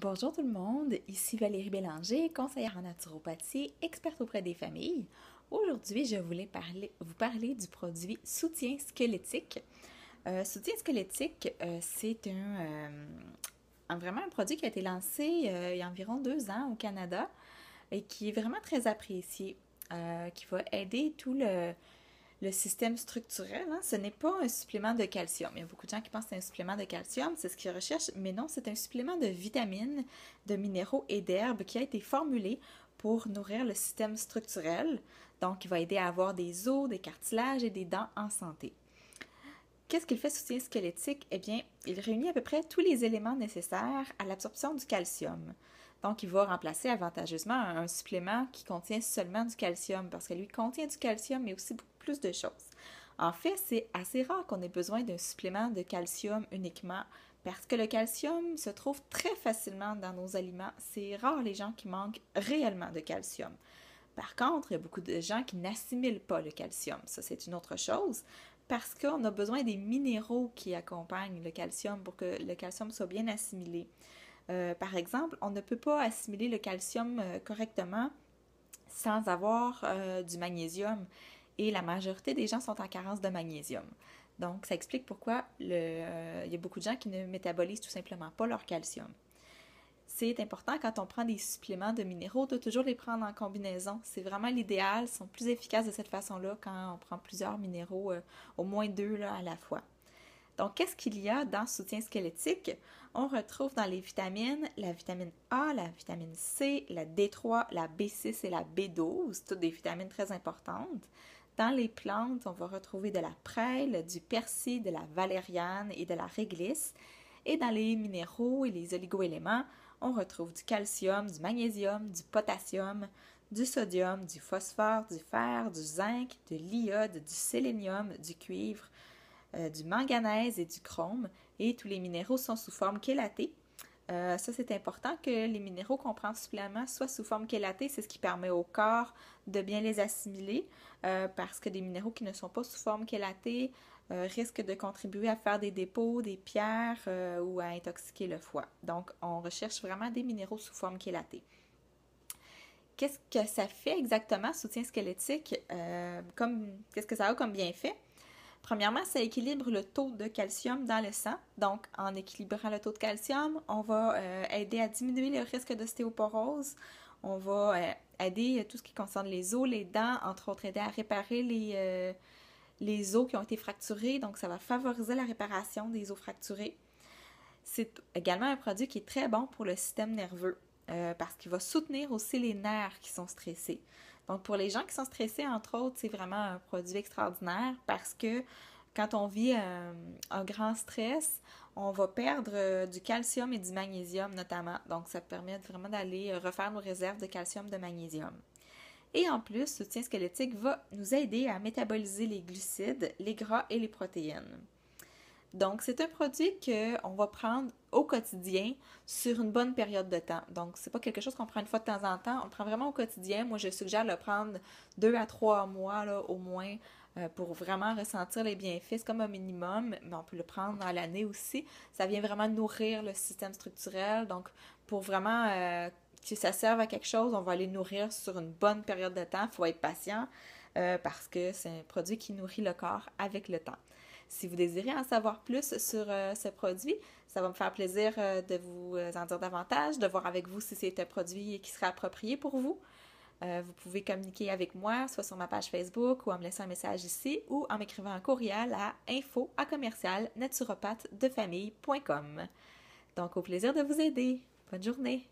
Bonjour tout le monde, ici Valérie Bélanger, conseillère en naturopathie, experte auprès des familles. Aujourd'hui, je voulais vous parler du produit soutien squelettique. Soutien squelettique, c'est vraiment un produit qui a été lancé il y a environ 2 ans au Canada et qui est vraiment très apprécié, qui va aider tout le système structurel. Hein. Ce n'est pas un supplément de calcium. Il y a beaucoup de gens qui pensent que c'est un supplément de calcium, c'est ce qu'ils recherchent, mais non, c'est un supplément de vitamines, de minéraux et d'herbes qui a été formulé pour nourrir le système structurel. Donc, il va aider à avoir des os, des cartilages et des dents en santé. Qu'est-ce qu'il fait soutien squelettique? Eh bien, il réunit à peu près tous les éléments nécessaires à l'absorption du calcium. Donc, il va remplacer avantageusement un supplément qui contient seulement du calcium, parce que lui contient du calcium, mais aussi beaucoup plus de choses. En fait, c'est assez rare qu'on ait besoin d'un supplément de calcium uniquement, parce que le calcium se trouve très facilement dans nos aliments. C'est rare les gens qui manquent réellement de calcium. Par contre, il y a beaucoup de gens qui n'assimilent pas le calcium. Ça, c'est une autre chose, parce qu'on a besoin des minéraux qui accompagnent le calcium pour que le calcium soit bien assimilé. Par exemple, on ne peut pas assimiler le calcium correctement sans avoir du magnésium. Et la majorité des gens sont en carence de magnésium. Donc, ça explique pourquoi il y a beaucoup de gens qui ne métabolisent tout simplement pas leur calcium. C'est important quand on prend des suppléments de minéraux de toujours les prendre en combinaison. C'est vraiment l'idéal. Ils sont plus efficaces de cette façon-là quand on prend plusieurs minéraux, au moins 2 là, à la fois. Donc, qu'est-ce qu'il y a dans soutien squelettique? On retrouve dans les vitamines la vitamine A, la vitamine C, la D3, la B6 et la B12, toutes des vitamines très importantes. Dans les plantes, on va retrouver de la prêle, du persil, de la valériane et de la réglisse. Et dans les minéraux et les oligoéléments, on retrouve du calcium, du magnésium, du potassium, du sodium, du phosphore, du fer, du zinc, de l'iode, du sélénium, du cuivre, du manganèse et du chrome. Et tous les minéraux sont sous forme chélatée. Ça, c'est important que les minéraux qu'on prend en supplément soient sous forme chélatée. C'est ce qui permet au corps de bien les assimiler parce que des minéraux qui ne sont pas sous forme chélatée risquent de contribuer à faire des dépôts, des pierres ou à intoxiquer le foie. Donc, on recherche vraiment des minéraux sous forme chélatée. Qu'est-ce que ça fait exactement, soutien squelettique? Qu'est-ce que ça a comme bienfait? Premièrement, ça équilibre le taux de calcium dans le sang. Donc, en équilibrant le taux de calcium, on va aider à diminuer le risque d'ostéoporose. On va aider tout ce qui concerne les os, les dents, entre autres aider à réparer les os qui ont été fracturés. Donc, ça va favoriser la réparation des os fracturés. C'est également un produit qui est très bon pour le système nerveux parce qu'il va soutenir aussi les nerfs qui sont stressés. Donc, pour les gens qui sont stressés, entre autres, c'est vraiment un produit extraordinaire parce que quand on vit un grand stress, on va perdre du calcium et du magnésium notamment. Donc, ça permet vraiment d'aller refaire nos réserves de calcium, de magnésium. Et en plus, le soutien squelettique va nous aider à métaboliser les glucides, les gras et les protéines. Donc, c'est un produit qu'on va prendre au quotidien sur une bonne période de temps. Donc, c'est pas quelque chose qu'on prend une fois de temps en temps. On le prend vraiment au quotidien. Moi, je suggère de le prendre 2 à 3 mois là, au moins pour vraiment ressentir les bienfaits. C'est comme un minimum, mais on peut le prendre à l'année aussi. Ça vient vraiment nourrir le système structurel. Donc, pour vraiment que ça serve à quelque chose, on va aller nourrir sur une bonne période de temps. Il faut être patient parce que c'est un produit qui nourrit le corps avec le temps. Si vous désirez en savoir plus sur ce produit, ça va me faire plaisir de vous en dire davantage, de voir avec vous si c'est un produit qui serait approprié pour vous. Vous pouvez communiquer avec moi, soit sur ma page Facebook ou en me laissant un message ici ou en m'écrivant un courriel à info@naturopathedefamille.com. Donc, au plaisir de vous aider. Bonne journée!